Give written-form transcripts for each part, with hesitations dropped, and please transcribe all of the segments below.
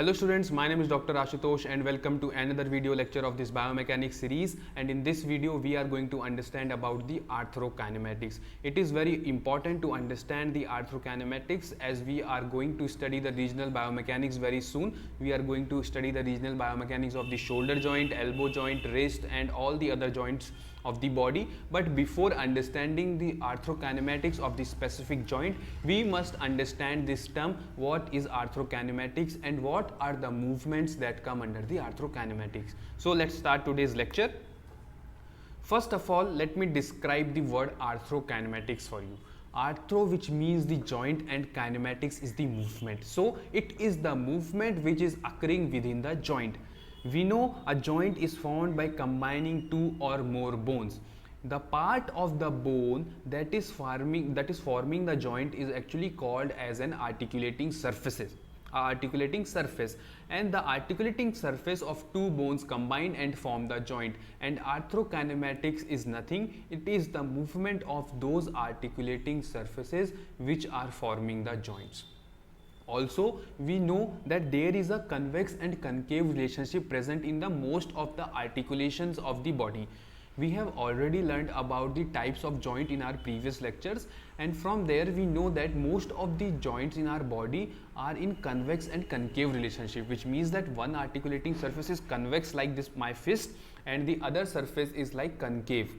Hello students, my name is Dr. Ashutosh and welcome to another video lecture of this biomechanics series, and in this video we are going to understand about the arthrokinematics. It is very important to understand the arthrokinematics as we are going to study the regional biomechanics very soon. We are going to study the regional biomechanics of the shoulder joint, elbow joint, wrist and all the other joints of the body. But before understanding the arthrokinematics of the specific joint, we must understand this term, what is arthrokinematics and what are the movements that come under the arthrokinematics. So let's start today's lecture. First of all, let me describe the word arthrokinematics for you. Arthro, which means the joint, and kinematics is the movement. So it is the movement which is occurring within the joint. We know a joint is formed by combining two or more bones. The part of the bone that is forming the joint is actually called as an articulating surface. And the articulating surface of two bones combine and form the joint. And arthrokinematics is nothing, it is the movement of those articulating surfaces which are forming the joints. Also, we know that there is a convex and concave relationship present in the most of the articulations of the body. We have already learned about the types of joint in our previous lectures, and from there we know that most of the joints in our body are in convex and concave relationship, which means that one articulating surface is convex like this, my fist, and the other surface is like concave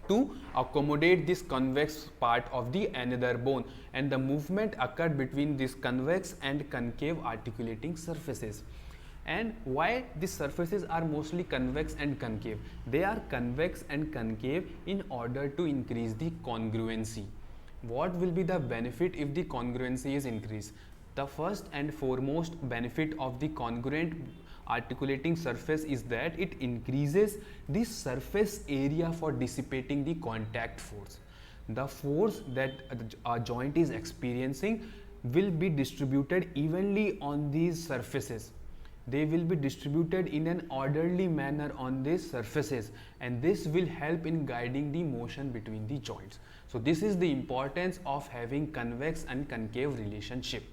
to accommodate this convex part of the another bone, and the movement occurred between this convex and concave articulating surfaces. And why these surfaces are mostly convex and concave? They are convex and concave in order to increase the congruency. What will be the benefit if the congruency is increased? The first and foremost benefit of the congruent articulating surface is that it increases the surface area for dissipating the contact force. The force that a joint is experiencing will be distributed evenly on these surfaces. They will be distributed in an orderly manner on these surfaces, and this will help in guiding the motion between the joints. So this is the importance of having convex and concave relationship.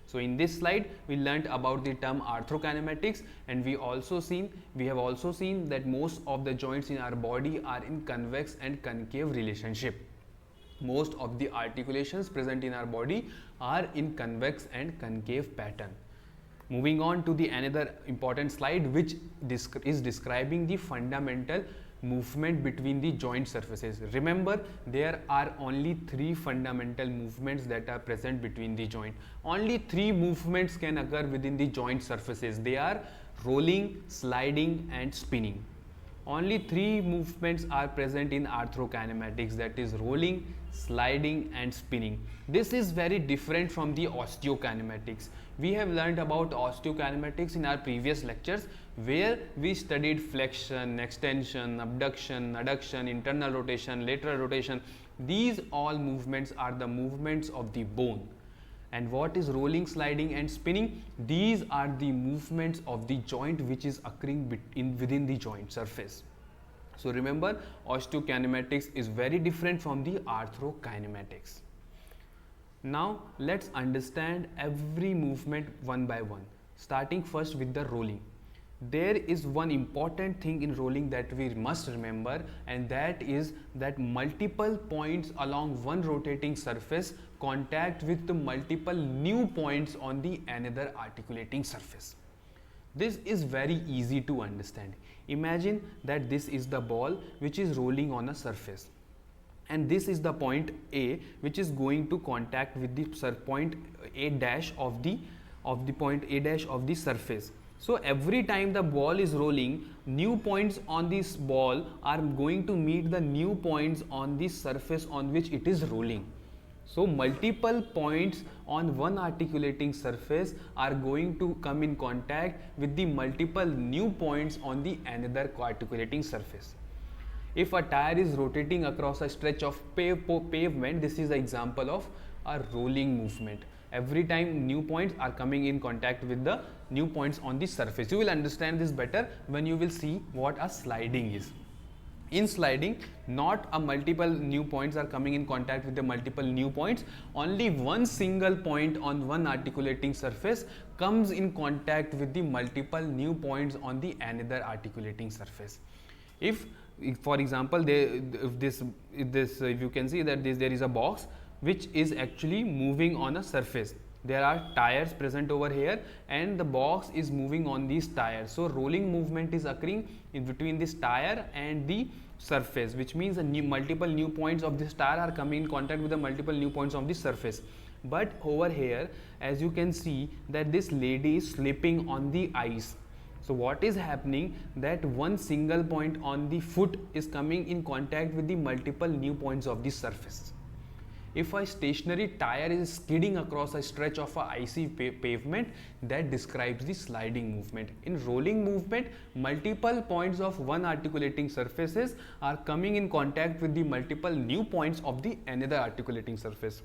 So in this slide we learnt about the term arthrokinematics, and we have also seen that most of the joints in our body are in convex and concave relationship. Most of the articulations present in our body are in convex and concave pattern. Moving on to the another important slide, which is describing the fundamental movement between the joint surfaces. Remember, there are only three fundamental movements that are present between the joint. Only three movements can occur within the joint surfaces. They are rolling, sliding and spinning. Only three movements are present in arthrokinematics, that is rolling, sliding and spinning. This is very different from the osteokinematics. We have learned about osteokinematics in our previous lectures, where we studied flexion, extension, abduction, adduction, internal rotation, lateral rotation. These all movements are the movements of the bone. And what is rolling, sliding and spinning? These are the movements of the joint which is occurring within the joint surface. So remember, osteokinematics is very different from the arthrokinematics. Now let's understand every movement one by one, starting first with the rolling. There is one important thing in rolling that we must remember, and that is that multiple points along one rotating surface contact with the multiple new points on the another articulating surface. This is very easy to understand. Imagine that this is the ball which is rolling on a surface, and this is the point A which is going to contact with the point A dash of the point A dash of the surface. So every time the ball is rolling, new points on this ball are going to meet the new points on the surface on which it is rolling. So multiple points on one articulating surface are going to come in contact with the multiple new points on the another articulating surface. If a tire is rotating across a stretch of pavement, this is the example of a rolling movement. Every time new points are coming in contact with the new points on the surface. You will understand this better when you will see what a sliding is. In sliding, not a multiple new points are coming in contact with the multiple new points. Only one single point on one articulating surface comes in contact with the multiple new points on the another articulating surface. If for example, if you can see that there is a box which is actually moving on a surface. There are tires present over here and the box is moving on these tires. So rolling movement is occurring in between this tire and the surface, which means multiple new points of this tire are coming in contact with the multiple new points of the surface. But over here, as you can see that this lady is slipping on the ice. So what is happening, that one single point on the foot is coming in contact with the multiple new points of the surface. If a stationary tire is skidding across a stretch of a icy pavement, that describes the sliding movement. In rolling movement, multiple points of one articulating surfaces are coming in contact with the multiple new points of the another articulating surface.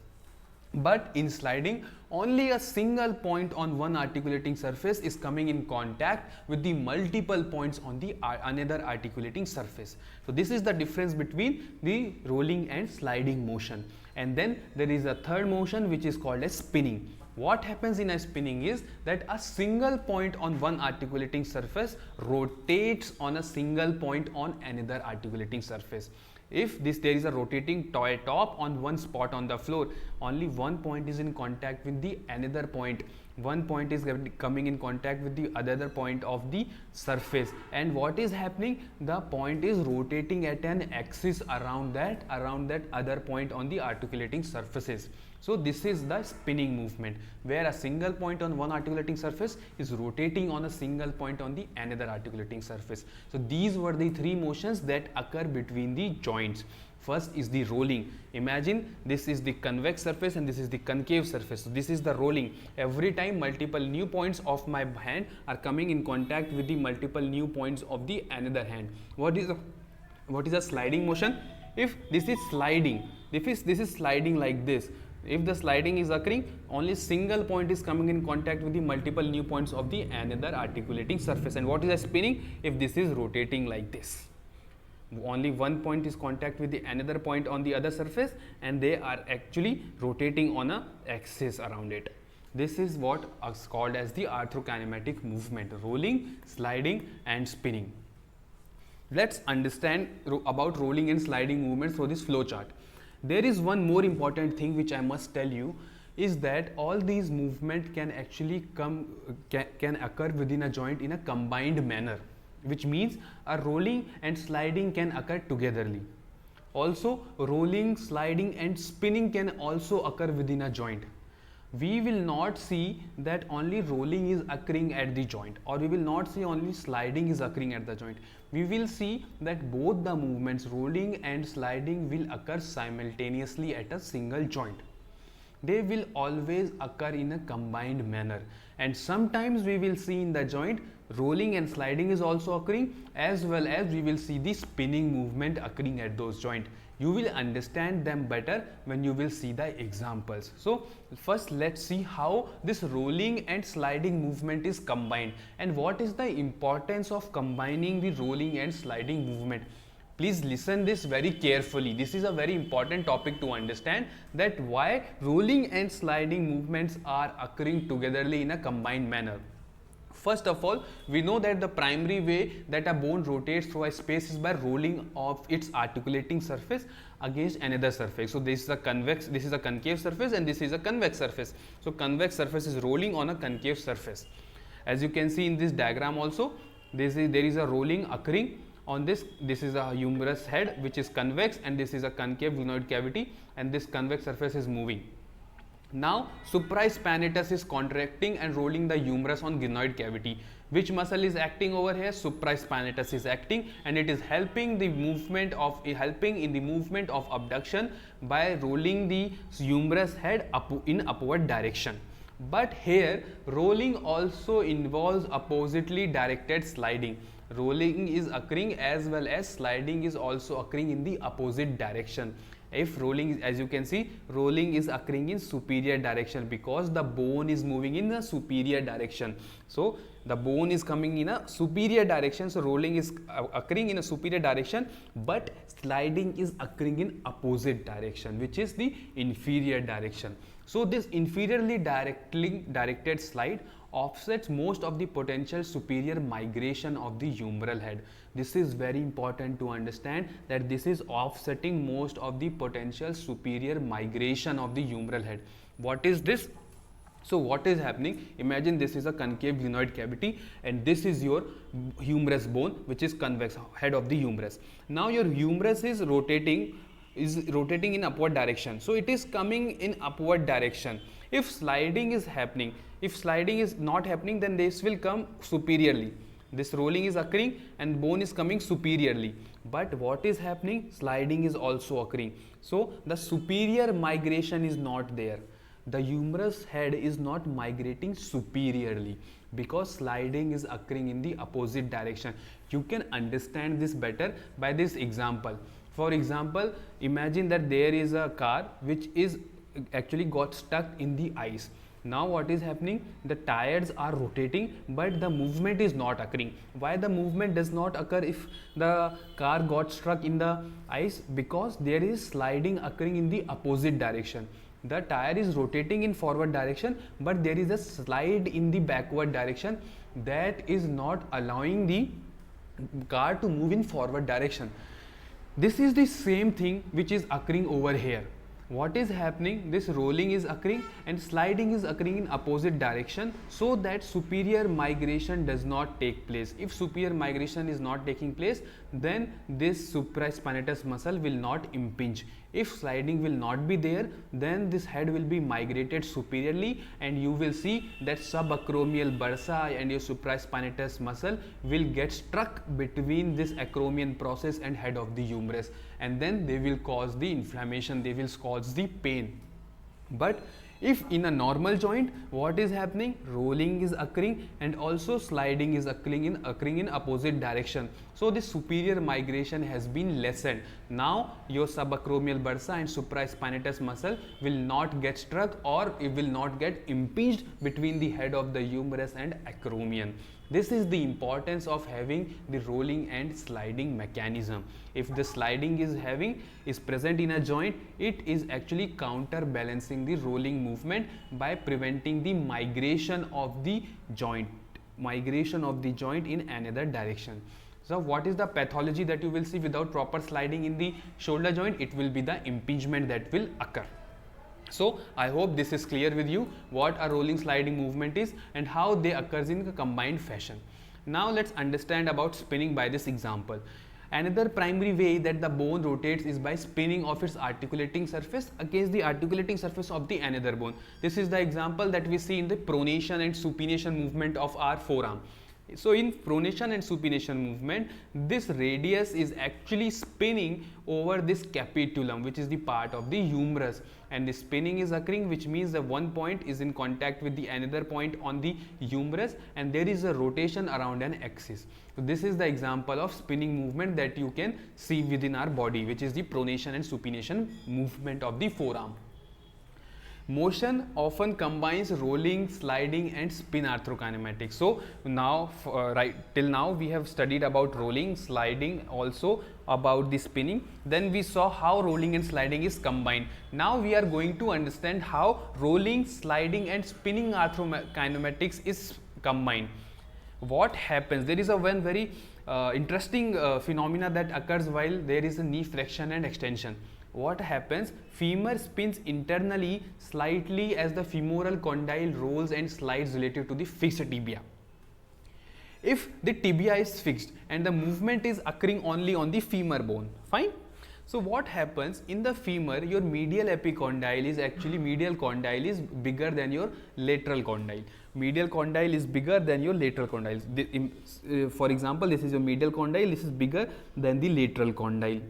But in sliding, only a single point on one articulating surface is coming in contact with the multiple points on the another articulating surface. So this is the difference between the rolling and sliding motion. And then there is a third motion which is called as spinning. What happens in a spinning is that a single point on one articulating surface rotates on a single point on another articulating surface. If there is a rotating toy top on one spot on the floor, only one point is in contact with the another point. One point is coming in contact with the other point of the surface, and what is happening, the point is rotating at an axis around that other point on the articulating surfaces. So this is the spinning movement, where a single point on one articulating surface is rotating on a single point on the another articulating surface. So these were the three motions that occur between the joints. First is the rolling. Imagine this is the convex surface and this is the concave surface. So this is the rolling. Every time multiple new points of my hand are coming in contact with the multiple new points of the another hand. What is a sliding motion? If this is sliding, this is sliding like this. If the sliding is occurring, only single point is coming in contact with the multiple new points of the another articulating surface. And what is a spinning? If this is rotating like this, only one point is contact with the another point on the other surface and they are actually rotating on a axis around it. This is what is called as the arthrokinematic movement: rolling, sliding and spinning. Let's understand about rolling and sliding movements through this flow chart. There is one more important thing which I must tell you, is that all these movements can actually can occur within a joint in a combined manner, which means a rolling and sliding can occur togetherly. Also, rolling, sliding and spinning can also occur within a joint. We will not see that only rolling is occurring at the joint, or we will not see only sliding is occurring at the joint. We will see that both the movements, rolling and sliding, will occur simultaneously at a single joint. They will always occur in a combined manner, and sometimes we will see in the joint rolling and sliding is also occurring, as well as we will see the spinning movement occurring at those joints. You will understand them better when you will see the examples. So first let's see how this rolling and sliding movement is combined, and what is the importance of combining the rolling and sliding movement. Please listen this very carefully. This is a very important topic to understand, that why rolling and sliding movements are occurring togetherly in a combined manner. First of all, we know that the primary way that a bone rotates through a space is by rolling of its articulating surface against another surface. So this is a concave surface and this is a convex surface. So convex surface is rolling on a concave surface. As you can see in this diagram also, there is a rolling occurring on this. This is a humerus head which is convex, and this is a concave glenoid cavity, and this convex surface is moving. Now supraspinatus is contracting and rolling the humerus on glenoid cavity. Which muscle is acting over here? Supraspinatus is acting, and it is helping in the movement of abduction by rolling the humerus head in upward direction. But here rolling also involves oppositely directed sliding. Rolling is occurring as well as sliding is also occurring in the opposite direction. If rolling, as you can see, rolling is occurring in superior direction because the bone is moving in the superior direction. So the bone is coming in a superior direction, so rolling is occurring in a superior direction, but sliding is occurring in opposite direction, which is the inferior direction. So this inferiorly directed slide offsets most of the potential superior migration of the humeral head. This is very important to understand, that this is offsetting most of the potential superior migration of the humeral head. What is this? So what is happening? Imagine this is a concave glenoid cavity and this is your humerus bone, which is convex, head of the humerus. Now your humerus is rotating in upward direction, so it is coming in upward direction. If sliding is happening, if sliding is not happening, then this will come superiorly. This rolling is occurring and bone is coming superiorly, but what is happening? Sliding is also occurring, so the superior migration is not there. The humerus head is not migrating superiorly because sliding is occurring in the opposite direction. You can understand this better by this example. For example, imagine that there is a car which is actually got stuck in the ice. Now what is happening? The tires are rotating, but the movement is not occurring. Why the movement does not occur if the car got stuck in the ice? Because there is sliding occurring in the opposite direction. The tire is rotating in forward direction, but there is a slide in the backward direction that is not allowing the car to move in forward direction. This is the same thing which is occurring over here. What is happening? This rolling is occurring and sliding is occurring in opposite direction, so that superior migration does not take place. If superior migration is not taking place, then this supraspinatus muscle will not impinge. If sliding will not be there, then this head will be migrated superiorly and you will see that subacromial bursa and your supraspinatus muscle will get stuck between this acromion process and head of the humerus, and then they will cause the inflammation, they will cause the pain. But if in a normal joint, what is happening? Rolling is occurring and also sliding is occurring in opposite direction. So this superior migration has been lessened. Now your subacromial bursa and supraspinatus muscle will not get struck, or it will not get impinged between the head of the humerus and acromion. This is the importance of having the rolling and sliding mechanism. If the sliding is present in a joint, it is actually counterbalancing the rolling movement by preventing the migration of the joint in another direction. So what is the pathology that you will see without proper sliding in the shoulder joint? It will be the impingement that will occur. So I hope this is clear with you, what a rolling sliding movement is and how they occurs in a combined fashion. Now let's understand about spinning by this example. Another primary way that the bone rotates is by spinning of its articulating surface against the articulating surface of the another bone. This is the example that we see in the pronation and supination movement of our forearm. So in pronation and supination movement, this radius is actually spinning over this capitulum, which is the part of the humerus, and the spinning is occurring, which means the one point is in contact with the another point on the humerus and there is a rotation around an axis. So this is the example of spinning movement that you can see within our body, which is the pronation and supination movement of the forearm. Motion often combines rolling, sliding and spin arthrokinematics. So now till now we have studied about rolling, sliding, also about the spinning. Then we saw how rolling and sliding is combined. Now we are going to understand how rolling, sliding and spinning arthrokinematics is combined. What happens? There is a one very interesting phenomena that occurs while there is a knee flexion and extension. What happens? Femur spins internally slightly as the femoral condyle rolls and slides relative to the fixed tibia. If the tibia is fixed and the movement is occurring only on the femur bone, fine. So what happens in the femur? Your medial epicondyle is actually bigger than your lateral condyle. Medial condyle is bigger than your lateral condyle. For example, this is your medial condyle. This is bigger than the lateral condyle.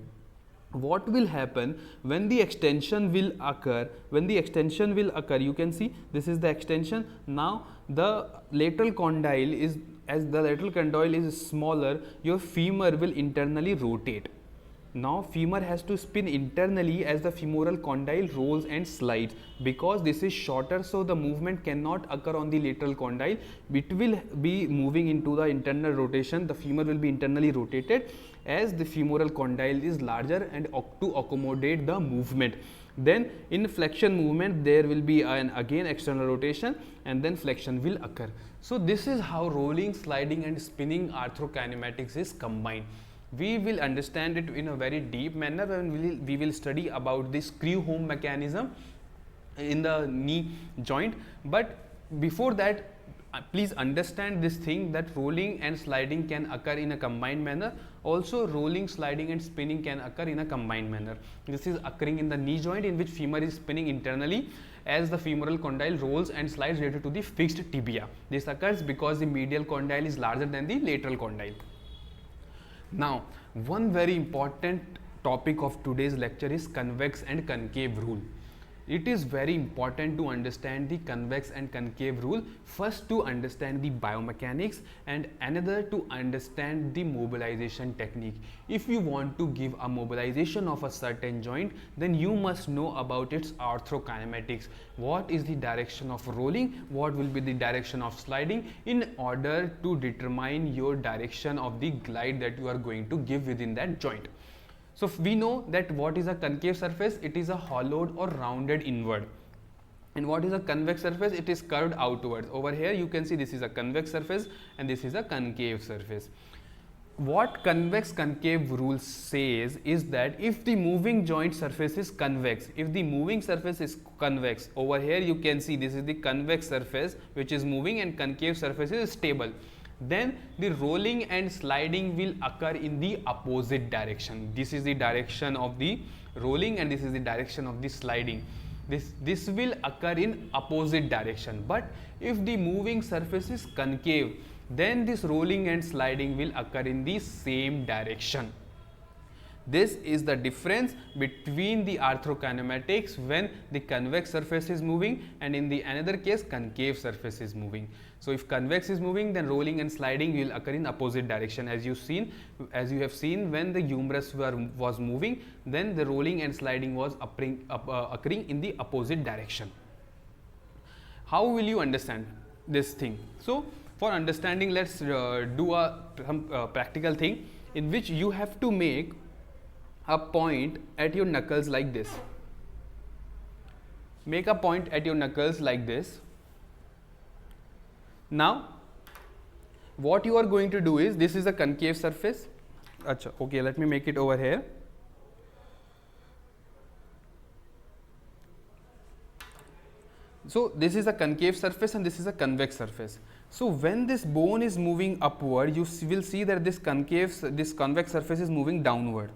What will happen when the extension will occur? When the extension will occur, you can see this is the extension. Now the lateral condyle is, as the lateral condyle is smaller, your femur will internally rotate. Now femur has to spin internally as the femoral condyle rolls and slides. Because this is shorter, so the movement cannot occur on the lateral condyle. It will be moving into the internal rotation. The femur will be internally rotated as the femoral condyle is larger and to accommodate the movement. Then in flexion movement there will be an again external rotation, and then flexion will occur. So this is how rolling, sliding and spinning arthrokinematics is combined. We will understand it in a very deep manner when we will study about the screw home mechanism in the knee joint. But before that, please understand this thing that rolling and sliding can occur in a combined manner. Also rolling, sliding and spinning can occur in a combined manner. This is occurring in the knee joint, in which femur is spinning internally as the femoral condyle rolls and slides related to the fixed tibia. This occurs because the medial condyle is larger than the lateral condyle. Now, one very important topic of today's lecture is convex and concave rule. It is very important to understand the convex and concave rule, first to understand the biomechanics and another to understand the mobilization technique. If you want to give a mobilization of a certain joint, then you must know about its arthrokinematics. What is the direction of rolling, what will be the direction of sliding, in order to determine your direction of the glide that you are going to give within that joint. So we know that what is a concave surface? It is a hollowed or rounded inward. And what is a convex surface? It is curved outwards. Over here you can see this is a convex surface and this is a concave surface. What convex concave rule says is that if the moving joint surface is convex, if the moving surface is convex, over here you can see this is the convex surface which is moving and concave surface is stable, then the rolling and sliding will occur in the opposite direction. This is the direction of the rolling and this is the direction of the sliding. This will occur in opposite direction. But if the moving surface is concave, then this rolling and sliding will occur in the same direction. This is the difference between the arthrokinematics when the convex surface is moving and in the another case concave surface is moving. So if convex is moving, then rolling and sliding will occur in opposite direction. As you have seen when the humerus was moving, then the rolling and sliding was occurring in the opposite direction. How will you understand this thing? So for understanding, let's do some practical thing in which you have to make a point at your knuckles like this. Make a point at your knuckles like this. Now what you are going to do is, this is a concave surface. Okay, let me make it over here. So this is a concave surface and this is a convex surface. So when this bone is moving upward, you will see that this convex surface is moving downward.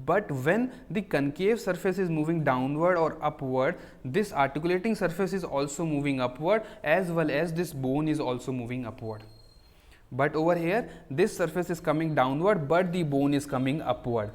But when the concave surface is moving downward or upward, this articulating surface is also moving upward, as well as this bone is also moving upward. But over here, this surface is coming downward, but the bone is coming upward.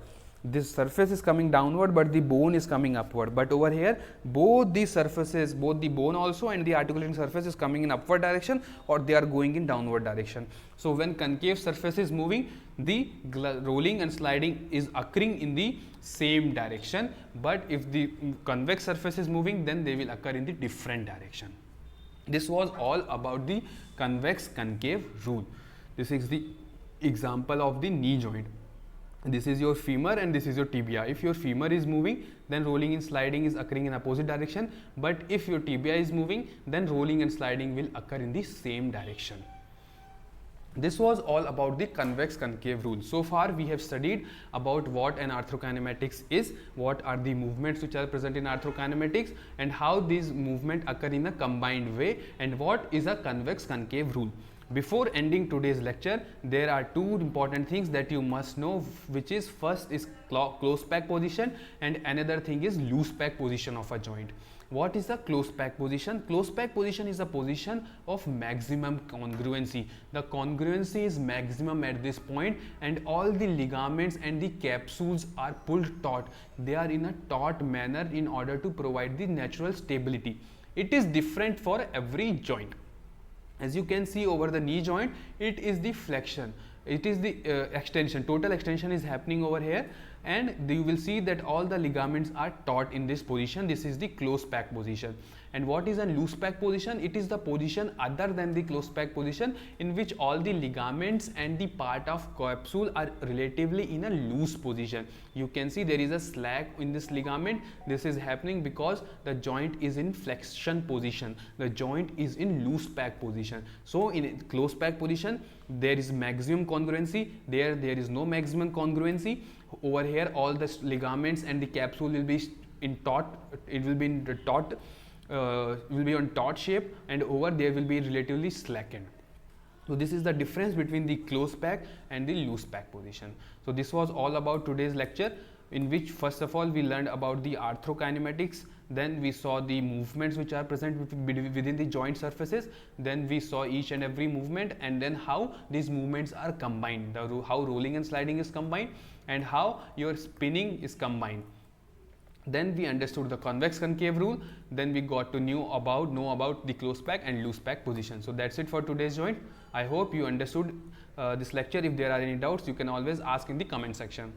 This surface is coming downward, but the bone is coming upward. But over here, both the surfaces, both the bone also and the articulating surface is coming in upward direction, or they are going in downward direction. So when concave surface is moving, the rolling and sliding is occurring in the same direction. But if the convex surface is moving, then they will occur in the different direction. This was all about the convex concave rule. This is the example of the knee joint. This is your femur and this is your tibia. If your femur is moving, then rolling and sliding is occurring in opposite direction. But if your tibia is moving, then rolling and sliding will occur in the same direction. This was all about the convex concave rule. So far we have studied about what an arthrokinematics is, what are the movements which are present in arthrokinematics, and how these movements occur in a combined way, and what is a convex concave rule. Before ending today's lecture, there are two important things that you must know, which is first is close pack position and another thing is loose pack position of a joint. What is the close pack position? Close pack position is a position of maximum congruency. The congruency is maximum at this point and all the ligaments and the capsules are pulled taut. They are in a taut manner in order to provide the natural stability. It is different for every joint. As you can see over the knee joint, it is the flexion, it is the extension, total extension is happening over here, and you will see that all the ligaments are taut in this position. This is the close pack position. And what is a loose pack position? It is the position other than the close pack position in which all the ligaments and the part of capsule are relatively in a loose position. You can see there is a slack in this ligament. This is happening because the joint is in flexion position. The joint is in loose pack position. So in close pack position, there is maximum congruency. There is no maximum congruency. Over here, all the ligaments and the capsule will be in taut. It will be in the taut. Will be on taut shape, and over there will be relatively slackened. So this is the difference between the close pack and the loose pack position. So this was all about today's lecture, in which first of all we learned about the arthrokinematics, then we saw the movements which are present within the joint surfaces, then we saw each and every movement, and then how these movements are combined, how rolling and sliding is combined, and how your spinning is combined. Then we understood the convex concave rule. Then we got to know about the close pack and loose pack position. So that's it for today's joint. I hope you understood this lecture. If there are any doubts, you can always ask in the comment section.